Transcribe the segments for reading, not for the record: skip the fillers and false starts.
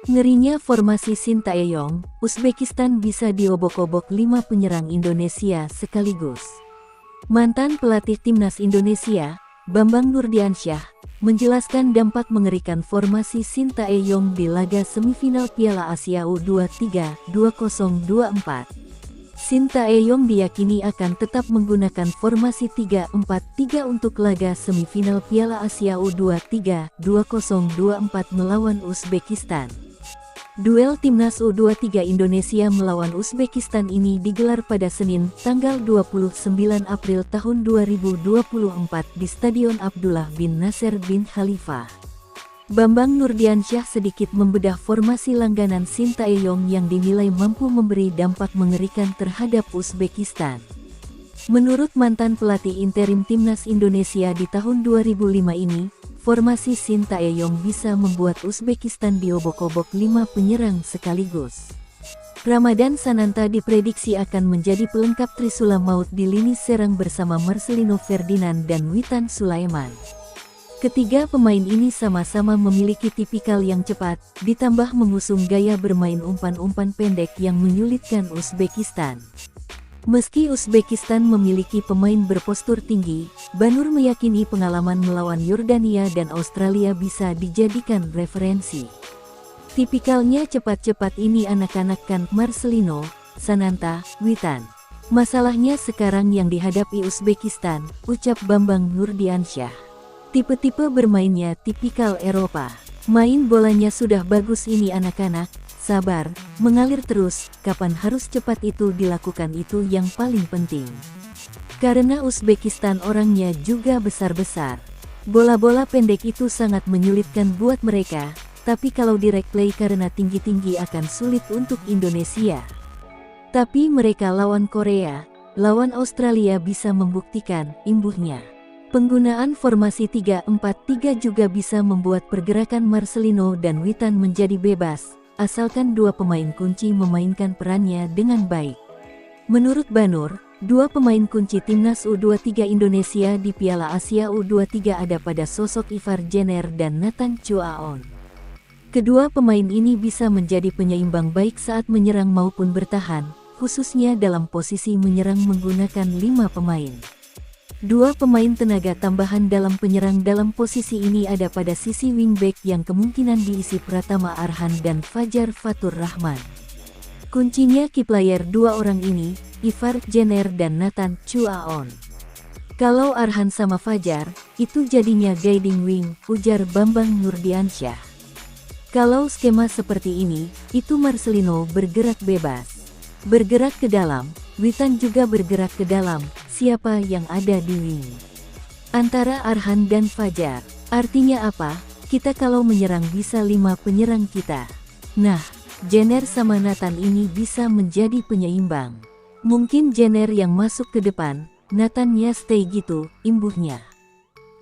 Ngerinya formasi Sintayong, Uzbekistan bisa diobok-obok 5 penyerang Indonesia sekaligus. Mantan pelatih timnas Indonesia, Bambang Nurdiansyah, menjelaskan dampak mengerikan formasi Sintayong di laga semifinal Piala Asia U23 2024. Sintayong diyakini akan tetap menggunakan formasi 3-4-3 untuk laga semifinal Piala Asia U23 2024 melawan Uzbekistan. Duel Timnas U23 Indonesia melawan Uzbekistan ini digelar pada Senin, tanggal 29 April tahun 2024 di Stadion Abdullah bin Nasser bin Khalifa. Bambang Nurdiansyah sedikit membedah formasi langganan Sintayong yang dinilai mampu memberi dampak mengerikan terhadap Uzbekistan. Menurut mantan pelatih interim timnas Indonesia di tahun 2005 ini, formasi Sintayong bisa membuat Uzbekistan diobok-obok 5 penyerang sekaligus. Ramadan Sananta diprediksi akan menjadi pelengkap Trisula Maut di lini serang bersama Marcelino Ferdinand dan Witan Sulaiman. Ketiga pemain ini sama-sama memiliki tipikal yang cepat, ditambah mengusung gaya bermain umpan-umpan pendek yang menyulitkan Uzbekistan. Meski Uzbekistan memiliki pemain berpostur tinggi, Banur meyakini pengalaman melawan Yordania dan Australia bisa dijadikan referensi. Tipikalnya cepat-cepat ini anak-anak kan Marcelino, Sananta, Witan. Masalahnya sekarang yang dihadapi Uzbekistan, ucap Bambang Nurdiansyah. Tipe-tipe bermainnya tipikal Eropa. Main bolanya sudah bagus ini anak-anak, sabar, mengalir terus, kapan harus cepat itu dilakukan itu yang paling penting. Karena Uzbekistan orangnya juga besar-besar. Bola-bola pendek itu sangat menyulitkan buat mereka, tapi kalau direct play karena tinggi-tinggi akan sulit untuk Indonesia. Tapi mereka lawan Korea, lawan Australia bisa membuktikan, imbuhnya. Penggunaan formasi 3-4-3 juga bisa membuat pergerakan Marcelino dan Witan menjadi bebas, asalkan dua pemain kunci memainkan perannya dengan baik. Menurut Banur, dua pemain kunci timnas U23 Indonesia di Piala Asia U23 ada pada sosok Ivar Jenner dan Nathan Chuaon. Kedua pemain ini bisa menjadi penyeimbang baik saat menyerang maupun bertahan, khususnya dalam posisi menyerang menggunakan 5 pemain. Dua pemain tenaga tambahan dalam penyerang dalam posisi ini ada pada sisi wingback yang kemungkinan diisi Pratama Arhan dan Fajar Fatur Rahman. Kuncinya key player dua orang ini, Ivar Jenner dan Nathan Chuaon. Kalau Arhan sama Fajar, itu jadinya guiding wing, ujar Bambang Nurdiansyah. Kalau skema seperti ini, itu Marcelino bergerak bebas. Bergerak ke dalam, Witan juga bergerak ke dalam, siapa yang ada di wing. Antara Arhan dan Fajar, artinya apa? Kita kalau menyerang bisa 5 penyerang kita. Nah, Jenner sama Nathan ini bisa menjadi penyeimbang. Mungkin Jenner yang masuk ke depan, Nathan-nya stay gitu, imbuhnya.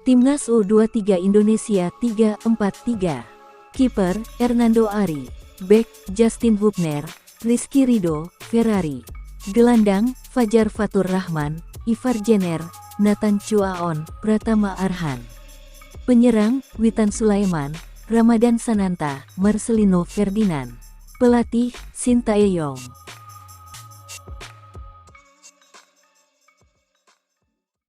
Timnas U23 Indonesia 3-4-3. Kiper, Hernando Ari. Bek, Justin Hubner, Rizky Ridho, Ferrari. Gelandang, Fajar Fatur Rahman, Ivar Jenner, Nathan Chuaon, Pratama Arhan. Penyerang, Witan Sulaiman, Ramadan Sananta, Marcelino Ferdinand. Pelatih, Sintayong.